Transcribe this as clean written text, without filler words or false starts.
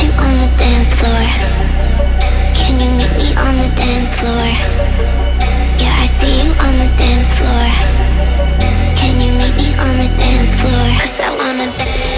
you on the dance floor? Can you meet me on the dance floor? Yeah, I see you on the dance floor. Can you meet me on the dance floor? 'Cause I wanna dance.